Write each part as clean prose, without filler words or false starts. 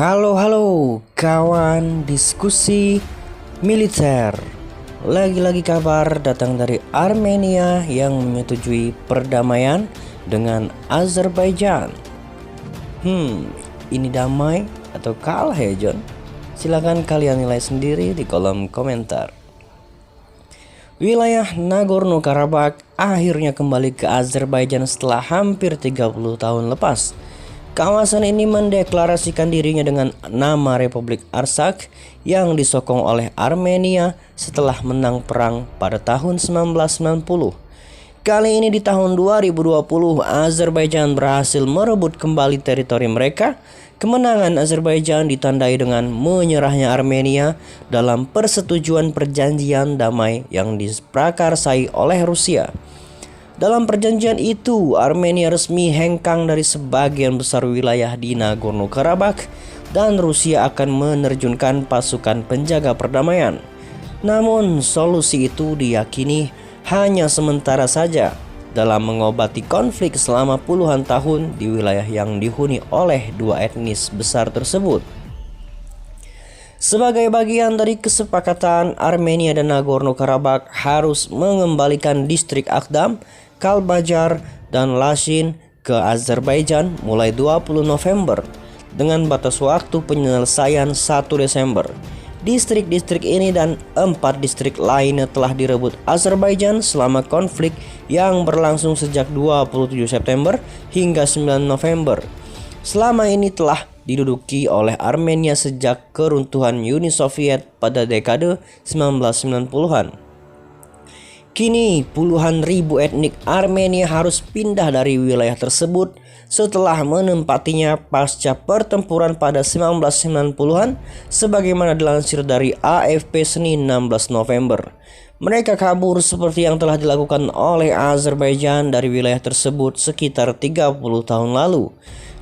Halo kawan diskusi militer. Lagi-lagi kabar datang dari Armenia yang menyetujui perdamaian dengan Azerbaijan. Ini damai atau kalah ya John? Silakan kalian nilai sendiri di kolom komentar. Wilayah Nagorno-Karabakh akhirnya kembali ke Azerbaijan setelah hampir 30 tahun lepas. Kawasan ini mendeklarasikan dirinya dengan nama Republik Artsakh yang disokong oleh Armenia setelah menang perang pada tahun 1990. Kali ini di tahun 2020, Azerbaijan berhasil merebut kembali teritori mereka. Kemenangan Azerbaijan ditandai dengan menyerahnya Armenia dalam persetujuan perjanjian damai yang diprakarsai oleh Rusia. Dalam perjanjian itu, Armenia resmi hengkang dari sebagian besar wilayah di Nagorno-Karabakh dan Rusia akan menerjunkan pasukan penjaga perdamaian. Namun, solusi itu diyakini hanya sementara saja dalam mengobati konflik selama puluhan tahun di wilayah yang dihuni oleh dua etnis besar tersebut. Sebagai bagian dari kesepakatan, Armenia dan Nagorno-Karabakh harus mengembalikan distrik Akdam, Kalbajar, dan Lashin ke Azerbaijan mulai 20 November dengan batas waktu penyelesaian 1 Desember. Distrik-distrik ini dan 4 distrik lainnya telah direbut Azerbaijan selama konflik yang berlangsung sejak 27 September hingga 9 November. Selama ini telah diduduki oleh Armenia sejak keruntuhan Uni Soviet pada dekade 1990-an. Kini puluhan ribu etnik Armenia harus pindah dari wilayah tersebut setelah menempatinya pasca pertempuran pada 1990-an sebagaimana dilansir dari AFP Senin 16 November. Mereka kabur seperti yang telah dilakukan oleh Azerbaijan dari wilayah tersebut sekitar 30 tahun lalu.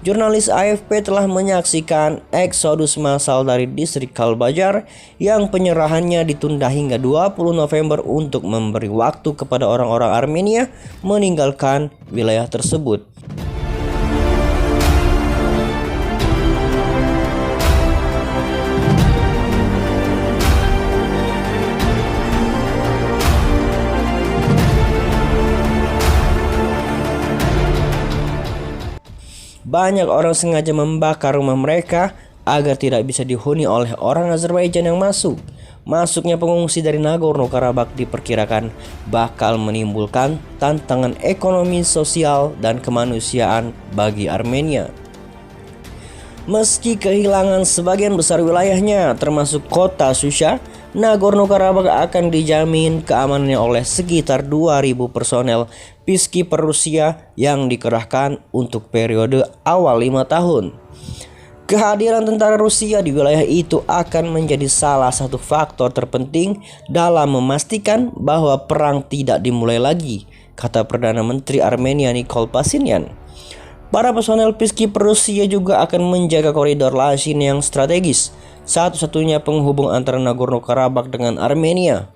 Jurnalis AFP telah menyaksikan eksodus massal dari distrik Kalbajar yang penyerahannya ditunda hingga 20 November untuk memberi waktu kepada orang-orang Armenia meninggalkan wilayah tersebut. Banyak orang sengaja membakar rumah mereka agar tidak bisa dihuni oleh orang Azerbaijan yang masuk. Masuknya pengungsi dari Nagorno-Karabakh diperkirakan bakal menimbulkan tantangan ekonomi, sosial, dan kemanusiaan bagi Armenia. Meski kehilangan sebagian besar wilayahnya termasuk kota Shusha, Nagorno-Karabakh akan dijamin keamanannya oleh sekitar 2.000 personel peacekeeper Rusia yang dikerahkan untuk periode awal 5 tahun. Kehadiran tentara Rusia di wilayah itu akan menjadi salah satu faktor terpenting dalam memastikan bahwa perang tidak dimulai lagi, kata Perdana Menteri Armenia Nikol Pashinyan. Para personel peacekeeper Rusia juga akan menjaga koridor Lashin yang strategis, satu-satunya penghubung antara Nagorno-Karabakh dengan Armenia.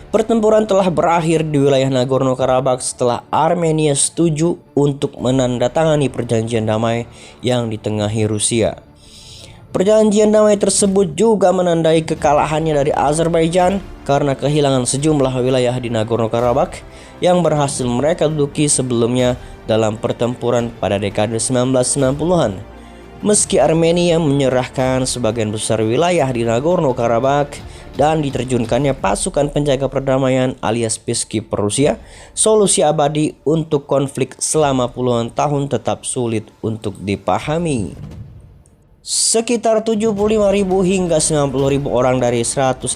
Pertempuran telah berakhir di wilayah Nagorno-Karabakh setelah Armenia setuju untuk menandatangani perjanjian damai yang ditengahi Rusia. Perjanjian damai tersebut juga menandai kekalahannya dari Azerbaijan karena kehilangan sejumlah wilayah di Nagorno-Karabakh yang berhasil mereka duduki sebelumnya dalam pertempuran pada dekade 1990-an. Meski Armenia menyerahkan sebagian besar wilayah di Nagorno-Karabakh dan diterjunkannya pasukan penjaga perdamaian alias peacekeeper Rusia, solusi abadi untuk konflik selama puluhan tahun tetap sulit untuk dipahami. Sekitar 75.000 hingga 90.000 orang dari 150.000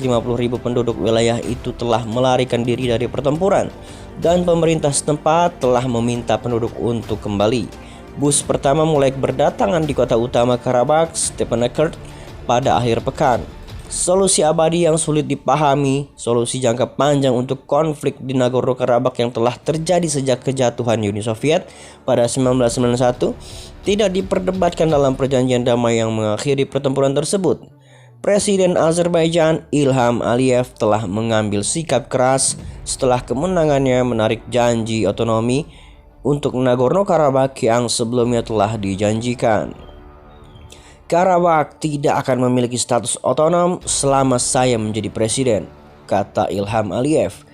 penduduk wilayah itu telah melarikan diri dari pertempuran dan pemerintah setempat telah meminta penduduk untuk kembali. Bus pertama mulai berdatangan di kota utama Karabakh, Stepanakert, pada akhir pekan. Solusi abadi yang sulit dipahami, solusi jangka panjang untuk konflik di Nagorno-Karabakh yang telah terjadi sejak kejatuhan Uni Soviet pada 1991, tidak diperdebatkan dalam perjanjian damai yang mengakhiri pertempuran tersebut. Presiden Azerbaijan Ilham Aliyev telah mengambil sikap keras setelah kemenangannya menarik janji otonomi untuk Nagorno-Karabakh yang sebelumnya telah dijanjikan. Karabakh tidak akan memiliki status otonom selama saya menjadi presiden, kata Ilham Aliyev.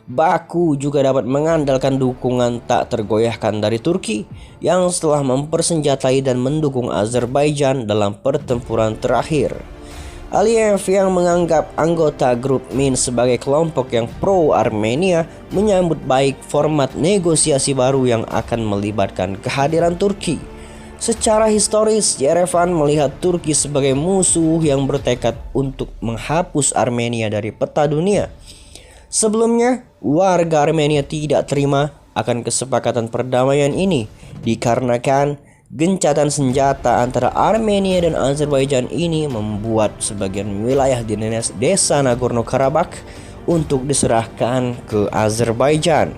Baku juga dapat mengandalkan dukungan tak tergoyahkan dari Turki yang setelah mempersenjatai dan mendukung Azerbaijan dalam pertempuran terakhir. Aliyev yang menganggap anggota grup Minsk sebagai kelompok yang pro-Armenia menyambut baik format negosiasi baru yang akan melibatkan kehadiran Turki. Secara historis, Yerevan melihat Turki sebagai musuh yang bertekad untuk menghapus Armenia dari peta dunia. Sebelumnya, warga Armenia tidak terima akan kesepakatan perdamaian ini dikarenakan gencatan senjata antara Armenia dan Azerbaijan ini membuat sebagian wilayah di desa Nagorno-Karabakh untuk diserahkan ke Azerbaijan.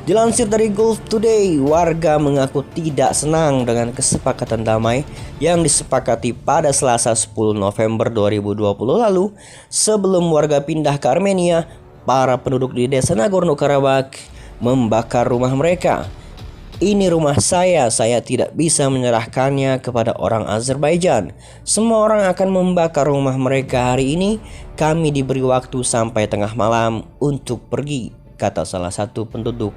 Dilansir dari Gulf Today, warga mengaku tidak senang dengan kesepakatan damai yang disepakati pada Selasa 10 November 2020 lalu. Sebelum warga pindah ke Armenia, para penduduk di desa Nagorno-Karabakh membakar rumah mereka. Ini rumah saya tidak bisa menyerahkannya kepada orang Azerbaijan. Semua orang akan membakar rumah mereka hari ini. Kami diberi waktu sampai tengah malam untuk pergi, kata salah satu penduduk.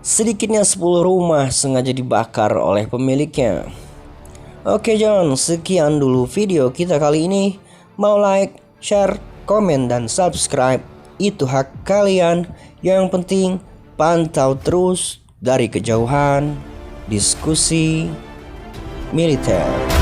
Sedikitnya 10 rumah sengaja dibakar oleh pemiliknya. Oke John, sekian dulu video kita kali ini. Mau like, share, komen, dan subscribe, itu hak kalian. Yang penting pantau terus dari kejauhan diskusi militer.